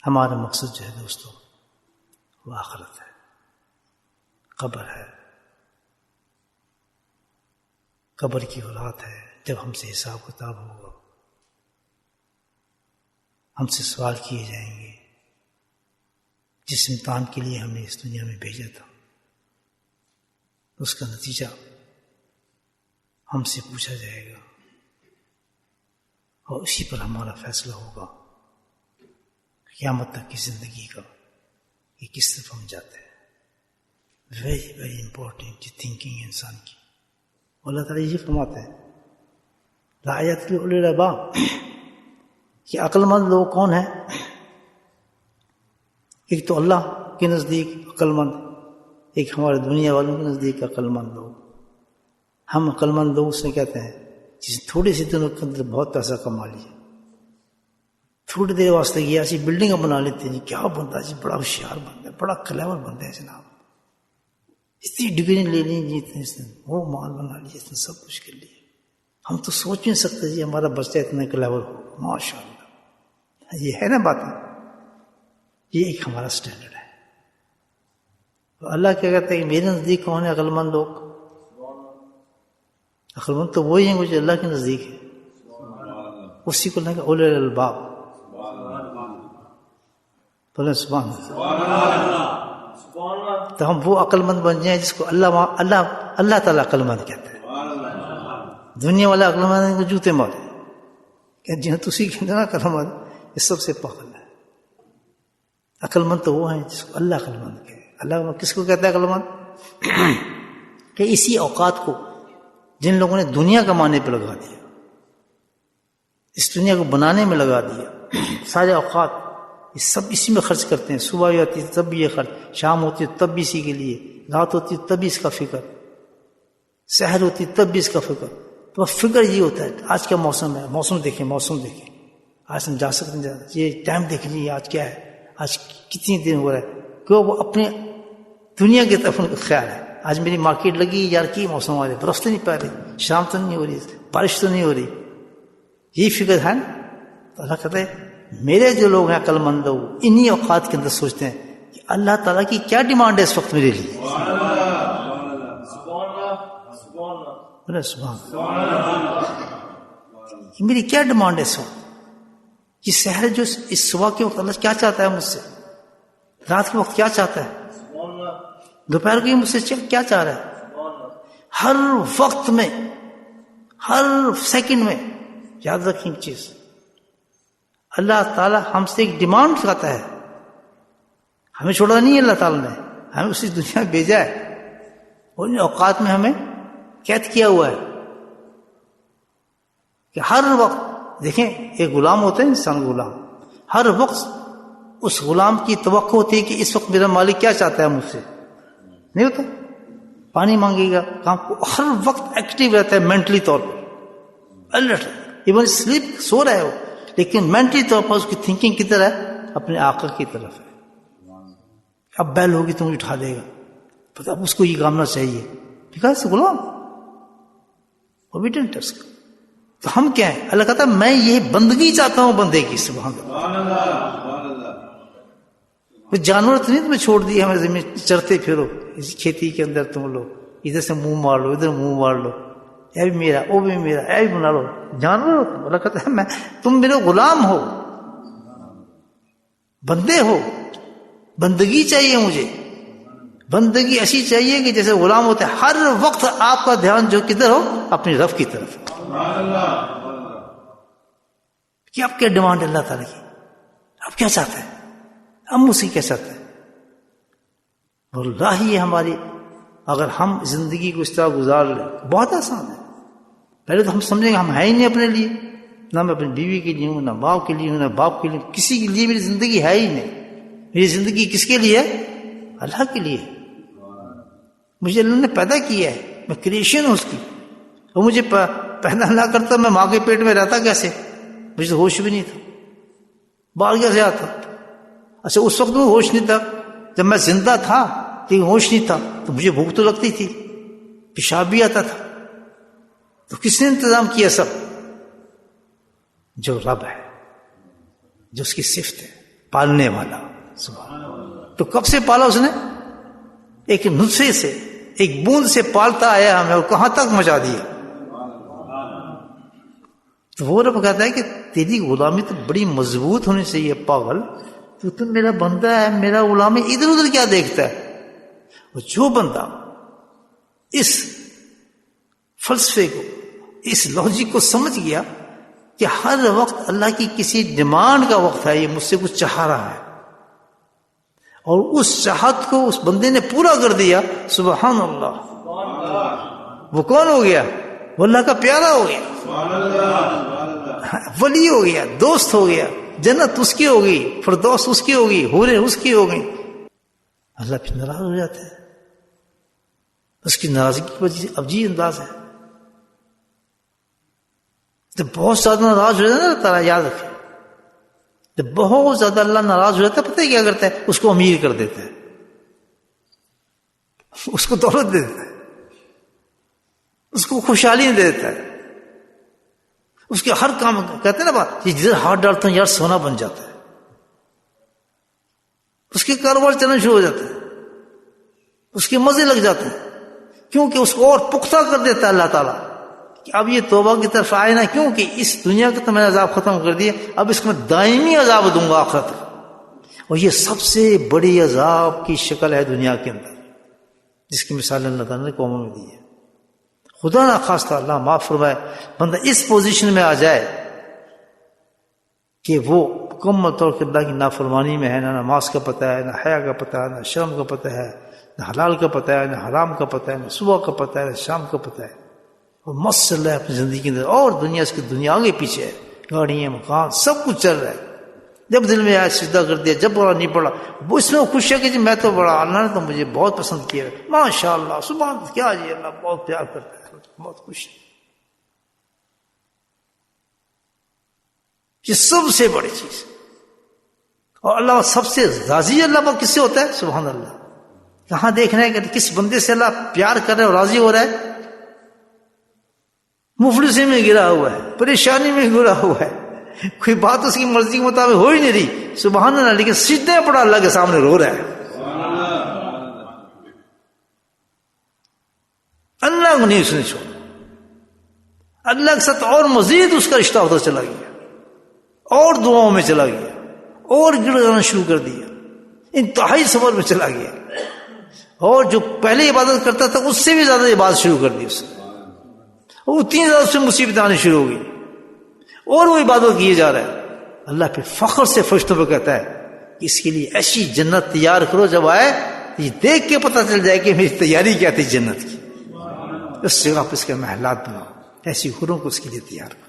ہمارا مقصد جو ہے دوستو وہ آخرت ہے، قبر ہے، قبر کی اولاد ہے. جب ہم سے حساب کتاب ہوگا، ہم سے سوال کیے جائیں گے. جس امتحان کے لیے ہمیں اس دنیا میں بھیجا تھا اس کا نتیجہ ہم سے پوچھا جائے گا، اور اسی پر ہمارا فیصلہ ہوگا قیامت تک کی زندگی کا کہ کس طرف ہم جاتے ہیں. ویری ویری امپورٹنٹ یہ تھنکنگ انسان کی. اللہ تعالیٰ یہ فرماتے ہیں لآیات لأولی الألباب کہ عقل مند لوگ کون ہیں؟ ایک تو اللہ کے نزدیک عقل مند، ایک ہمارے دنیا والوں کے نزدیک عقل مند لوگ. ہم عقل مند لوگ سے کہتے ہیں جس تھوڑے سے دنوں کے اندر بہت پیسہ کما لیا، تھوڑی دیر واسطے گیا جی بلڈنگ بنا لیتے ہیں، جی کیا بنتا جی، بڑا ہوشیار بنتا ہے، بڑا کلیور بنتا ہے جناب، اتنی ڈگری لے لی جی، اتنے وہ مال بنا لیا، اتنا سب کچھ کر لیا. ہم تو سوچ نہیں سکتے جی ہمارا بچہ اتنا کلیور ہو. ماشاء اللہ، یہ ہے نا بات، یہ ایک ہمارا سٹینڈرڈ ہے. تو اللہ کیا کہتا ہے کہ میرے نزدیک کون ہے عقل مند لوگ؟ عقل مند تو وہی ہیں مجھے اللہ کے نزدیک ہے. اسی کو لگا اولو الالباب. بولے سبحان اللہ. تو ہم وہ عقل مند بن جائیں جس کو اللہ تعالیٰ عقل مند کہتے ہیں. دنیا والا عقل مند کو جوتے مارے کہ جنہیں تسی کہتے نا عقل مند، یہ سب سے پاگل ہے. عقل مند تو وہ ہیں جس کو اللہ عقل مند کہے. اللہ کس کو کہتا ہے عقل مند؟ کہ اسی اوقات کو جن لوگوں نے دنیا کمانے پہ لگا دیا، اس دنیا کو بنانے میں لگا دیا، سارے اوقات یہ سب اسی میں خرچ کرتے ہیں. صبح بھی آتی ہے تب بھی یہ خرچ، شام ہوتی ہے تب بھی اسی کے لیے، رات ہوتی ہے تب بھی اس کا فکر، سحر ہوتی ہے تب بھی اس کا فکر. تو فکر یہ ہوتا ہے آج کا موسم ہے، موسم دیکھیں، آج ہم جا سکتے ہیں، یہ ٹائم دیکھ لیجیے آج کیا ہے، آج کتنی دن ہو رہا ہے. کیوں؟ وہ اپنے دنیا کی طرف ان کا خیال ہے. آج میری مارکیٹ لگی یار، کی موسم والے برف تو نہیں پا رہی، شام تو نہیں ہو رہی، بارش تو نہیں ہو رہی، یہی فکر ہے نا. تو اللہ کہتا ہے میرے جو لوگ ہیں عقل مند لوگ انہی اوقات کے اندر سوچتے ہیں کہ اللہ تعالیٰ کی کیا ڈیمانڈ ہے اس وقت میرے لیے. میری کیا ڈیمانڈ ہے اس وقت؟ یہ سحر جو اس صبح کے وقت اللہ کیا چاہتا ہے مجھ سے، رات کے وقت کیا چاہتا ہے، دوپہر کو مجھ سے کیا چاہ رہا ہے. ہر وقت میں، ہر سیکنڈ میں یاد رکھیں ایک چیز، اللہ تعالیٰ ہم سے ایک ڈیمانڈ کرتا ہے. ہمیں چھوڑا نہیں ہے اللہ تعالیٰ نے، ہمیں اسی دنیا میں بھیجا ہے اور ان اوقات میں ہمیں قید کیا ہوا ہے کہ ہر وقت دیکھیں ایک غلام ہوتا ہے انسان غلام، ہر وقت اس غلام کی توقع ہوتی ہے کہ اس وقت میرا مالک کیا چاہتا ہے مجھ سے. نہیں ہوتا؟ پانی مانگے گا، کام کو ہر وقت ایکٹیو رہتا ہے مینٹلی طور پر، الرٹ، ایون سلیپ، سو رہا ہے وہ، لیکن مینٹلی طور پر اس کی تھنکنگ کدھر ہے؟ اپنے آقا کی طرف ہے. اب بیل ہوگی تو مجھے اٹھا دے گا، پتہ اب اس کو یہ کامنا چاہیے، بیکاز غلام اوبیڈینٹ ہے اس کا. تو ہم کیا ہیں؟ اللہ کہتا ہے میں یہ بندگی چاہتا ہوں بندے کی. سبحان اللہ. جانور تو نہیں تمہیں چھوڑ دیا ہمیں زمین چرتے پھرو، اس کھیتی کے اندر تم لوگ ادھر سے منہ مار لو، ادھر منہ مار لو، اے بھی میرا، وہ بھی میرا، اے بھی بنا لو. جانور ہو تم. اللہ کہتا ہے تم میرے غلام ہو، بندے ہو، بندگی چاہیے مجھے. بندگی ایسی چاہیے کہ جیسے غلام ہوتے ہیں ہر وقت آپ کا دھیان جو کدھر ہو؟ اپنی رب کی طرف. کہ آپ کیا ڈیمانڈ ہے اللہ تعالیٰ کی، آپ کیا چاہتے ہیں، ہم اسی کیا چاہتے ہیں. واللہ یہ ہماری، اگر ہم زندگی کو اس طرح گزار لیں بہت آسان ہے. پہلے تو ہم سمجھیں گے ہم ہیں ہی نہیں اپنے لیے، نہ میں اپنی بیوی کے لیے ہوں، نہ باپ کے لیے ہوں، نہ باپ کے لیے، کسی کے لیے میری زندگی ہے ہی نہیں. میری زندگی کس کے لیے ہے؟ اللہ کے لیے. مجھے اللہ نے پیدا کیا ہے، میں کریشن ہوں اس کی. وہ مجھے پیدا نہ کرتا میں ماں کے پیٹ میں رہتا کیسے؟ مجھے تو ہوش بھی نہیں تھا، باہر کیسے آتا؟ اچھا اس وقت میں ہوش نہیں تھا، جب میں زندہ تھا لیکن ہوش نہیں تھا تو مجھے بھوک تو لگتی تھی، پیشاب بھی آتا تھا. تو کس نے انتظام کیا سب؟ جو رب ہے، جو اس کی صفت ہے. پالنے والا سبحان اللہ. تو کب سے پالا اس نے؟ ایک نطفے سے، ایک بوند سے پالتا آیا ہمیں اور کہاں تک مچا دیا. تو وہ رب کہتا ہے کہ تیری غلامی تو بڑی مضبوط ہونی چاہیے پاگل، تو تم میرا بندہ ہے، میرا غلام ہے، ادھر ادھر کیا دیکھتا ہے؟ اور جو بندہ اس فلسفے کو، اس لاجک کو سمجھ گیا کہ ہر وقت اللہ کی کسی ڈیمانڈ کا وقت ہے، یہ مجھ سے کچھ چاہ رہا ہے، اور اس چاہت کو اس بندے نے پورا کر دیا، سبحان اللہ. وہ کون ہو گیا؟ وہ اللہ کا پیارا ہو گیا، ولی ہو گیا، دوست ہو گیا، جنت اس کی ہوگی، فردوس اس کی ہوگی، حوریں اس کی ہوگی. اللہ پھر ناراض ہو جاتا ہے. اس کی ناراضگی کی وجہ سے عجیب انداز ہے. جب بہت زیادہ ناراض ہو جاتا ہے نا تعالیٰ، یاد رکھے، جب بہت زیادہ اللہ ناراض ہو جاتا ہے، پتہ ہے کیا کرتا ہے؟ اس کو امیر کر دیتا ہے، اس کو دولت دے دیتا ہے، اس کو خوشحالی دے دیتا ہے، اس کے ہر کام کہتے ہیں نا بات، یہ جدھر ہاتھ ڈالتا ہوں یار سونا بن جاتا ہے. اس کے کاروبار چلنا شروع ہو جاتا ہے، اس کے مزے لگ جاتے ہیں، کیونکہ اس کو اور پختہ کر دیتا ہے اللہ تعالیٰ کہ اب یہ توبہ کی طرف آئے نا، کیونکہ اس دنیا کا تو میں نے عذاب ختم کر دیا، اب اس کو میں دائمی عذاب دوں گا آخرت. اور یہ سب سے بڑی عذاب کی شکل ہے دنیا کے اندر، جس کی مثال اللہ تعالیٰ نے قوموں میں دی ہے. خدا نہ خواستہ اللہ معاف فرمائے بندہ اس پوزیشن میں آ جائے کہ وہ مکمل طور پر اللہ کی نافرمانی میں ہے، نہ نماز کا پتہ ہے، نہ حیا کا پتہ ہے، نہ شرم کا پتہ ہے، نہ حلال کا پتہ ہے، نہ حرام کا پتہ ہے، نہ صبح کا پتہ ہے، نہ شام کا پتہ ہے، اور مست چل رہا ہے اپنی زندگی کے اندر، اور دنیا اس کی دنیا آگے پیچھے ہے، گاڑیاں، مکان، سب کچھ چل رہا ہے. جب دل میں آیا سجدہ کر دیا، جب بڑا نہیں پڑا، وہ اس میں خوش ہے کہ جی میں تو بڑا، اللہ نے تو مجھے بہت پسند کیا ہے، ماشاء اللہ، سبحان اللہ، کیا جی اللہ بہت پیار کرتا ہے، بہت خوش ہے. یہ سب سے بڑی چیز. اور اللہ سب سے راضی اللہ پر کس سے ہوتا ہے؟ سبحان اللہ. کہاں دیکھنا ہے کہ کس بندے سے اللہ پیار کر رہا ہے اور راضی ہو رہا ہے؟ مفلسی میں گرا ہوا ہے، پریشانی میں گرا ہوا ہے، کوئی بات اس کی مرضی کے مطابق ہو ہی نہیں رہی، سبحان اللہ، لیکن سجدے پڑا اللہ کے سامنے رو رہا ہے. اللہ کو نہیں اس نے چھوڑا، اللہ کے ساتھ اور مزید اس کا رشتہ ہوتا چلا گیا، اور دعاؤں میں چلا گیا، اور گڑ گانا شروع کر دیا، انتہائی صبر میں چلا گیا، اور جو پہلے عبادت کرتا تھا اس سے بھی زیادہ عبادت شروع کر دی اس نے، اور اتنی زیادہ اس سے مصیبت آنی شروع ہو گئی، اور وہ عبادت کیے جا رہا ہے. اللہ پھر فخر سے فرشتوں پہ کہتا ہے کہ اس کے لیے ایسی جنت تیار کرو، جب آئے یہ دیکھ کے پتہ چل جائے کہ میری تیاری کیا تھی جنت کی، اس جگہ پہ اس کے محلات بناؤ، ایسی حوروں کو اس کے لیے تیار کرو.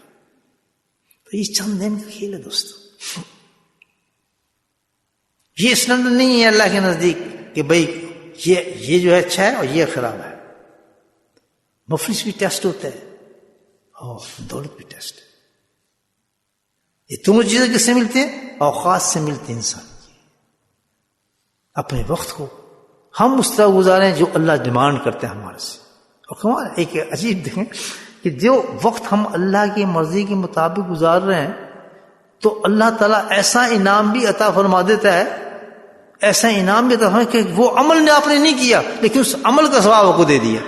تو یہ چند دن کا کھیل ہے دوستو. یہ اسٹینڈرڈ نہیں ہے اللہ کے نزدیک کہ بھئی یہ جو ہے اچھا ہے اور یہ خراب ہے. مفلس بھی ٹیسٹ ہوتا ہے اور دولت بھی ٹیسٹ ہے. یہ تمہیں چیزیں کس سے ملتی ہیں؟ اوقات سے ملتی انسان کی. اپنے وقت کو ہم اس طرح گزاریں جو اللہ ڈیمانڈ کرتے ہیں ہمارے سے. اور کمال ایک عجیب دیکھیں کہ جو وقت ہم اللہ کی مرضی کے مطابق گزار رہے ہیں تو اللہ تعالیٰ ایسا انعام بھی عطا فرما دیتا ہے، ایسا انعام بھی عطا فرما کہ وہ عمل نے آپ نے نہیں کیا لیکن اس عمل کا ثواب آپ کو دے دیا.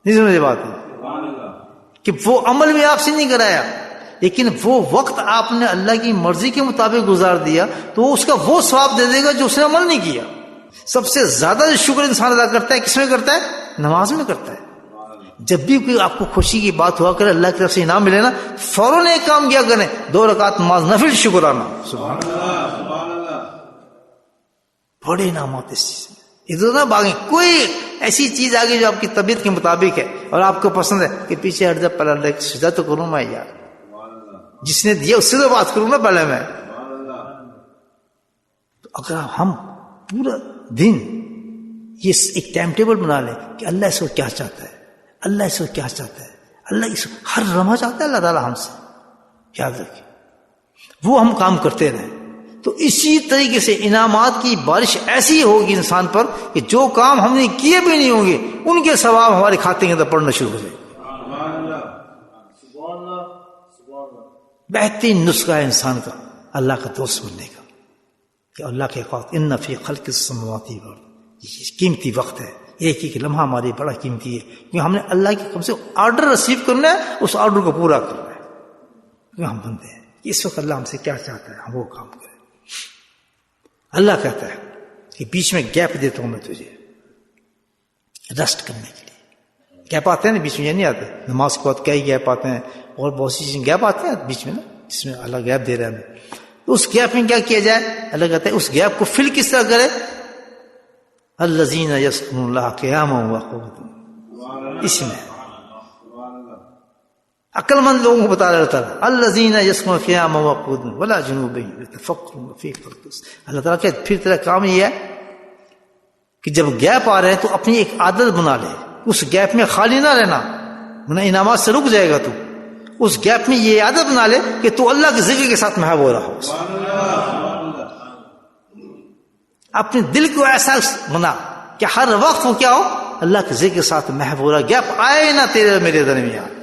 نہیں سمجھے بات ہے کہ وہ عمل بھی آپ سے نہیں کرایا لیکن وہ وقت آپ نے اللہ کی مرضی کے مطابق گزار دیا تو اس کا وہ ثواب دے دے گا جو اس نے عمل نہیں کیا. سب سے زیادہ جو شکر انسان ادا کرتا ہے کس میں کرتا ہے؟ نماز میں کرتا ہے. جب بھی کوئی آپ کو خوشی کی بات ہوا کرے، اللہ کی طرف سے انعام ملے نا، فوراً ایک کام کیا کریں، 2 رکعت نماز نفل شکرانہ. سبحان اللہ، بڑے انعامات اس چیز میں. ادھر نہ بھاگیں، کوئی ایسی چیز آگے جو آپ کی طبیعت کے مطابق ہے اور آپ کو پسند ہے کہ پیچھے ہٹ جا، پہلے اللہ کی سجدہ تو کروں میں یار، جس نے دیا اس سے تو بات کروں نا پہلے میں. تو اگر ہم پورا دن یہ ایک ٹائم ٹیبل بنا لیں کہ اللہ اس کو کیا چاہتا ہے، اللہ اس کو کیا چاہتا ہے، اللہ اس کو ہر لمحہ چاہتا ہے اللہ تعالیٰ ہم سے، یاد رکھیں وہ ہم کام کرتے رہیں تو اسی طریقے سے انعامات کی بارش ایسی ہوگی انسان پر کہ جو کام ہم نے کیے بھی نہیں ہوں گے ان کے ثواب ہمارے کھاتے کے اندر پڑنا شروع ہو جائے. بہترین نسخہ ہے انسان کا اللہ کا دوست بننے کا، کہ اللہ کے خاطر ان فی خلق السماوات والارض، یہ قیمتی وقت ہے، ایک ایک لمحہ ہمارے بڑا قیمتی ہے، کیونکہ ہم نے اللہ کی کم سے آرڈر ریسیو کرنا ہے، اس آرڈر کو پورا کرنا ہے، کیونکہ ہم بندے ہیں کہ اس وقت اللہ ہم سے کیا چاہتا ہے ہم وہ کام کریں۔ اللہ کہتا ہے کہ بیچ میں گیپ دیتا ہوں میں تجھے ریسٹ کرنے کے لیے۔ گیپ آتے ہیں نا بیچ میں، یہ نہیں آتے، نماز کے بعد کئی گیپ آتے ہیں اور بہت سی چیزیں گیپ آتے ہیں بیچ میں نا، جس میں اللہ گیپ دے رہا ہے ہمیں، تو اس گیپ میں کیا کیا جائے؟ اللہ کہتا ہے اس گیپ کو فل کس طرح کرے؟ الذین یذکرون اللہ قیاما وقعودا، اس میں عقل مند لوگوں کو بتا رہا تھا، الذین یذکرون قیاما وقعودا ولا جنوبهم یتفکرون فی خلق السماوات۔ اللہ تعالیٰ کہ پھر تیرا کام یہ ہے کہ جب گیپ آ رہے ہیں تو اپنی ایک عادت بنا لے، اس گیپ میں خالی نہ رہنا، ورنہ انعامات سے رک جائے گا تو۔ اس گیپ میں یہ عادت بنا لے کہ تو اللہ کے ذکر کے ساتھ محو ہو رہا ہو، اپنے دل کو ایسا بنا کہ ہر وقت وہ کیا ہو، اللہ کے ذکر کے ساتھ محو ہو رہا، گیپ آئے نہ تیرے میرے درمیان۔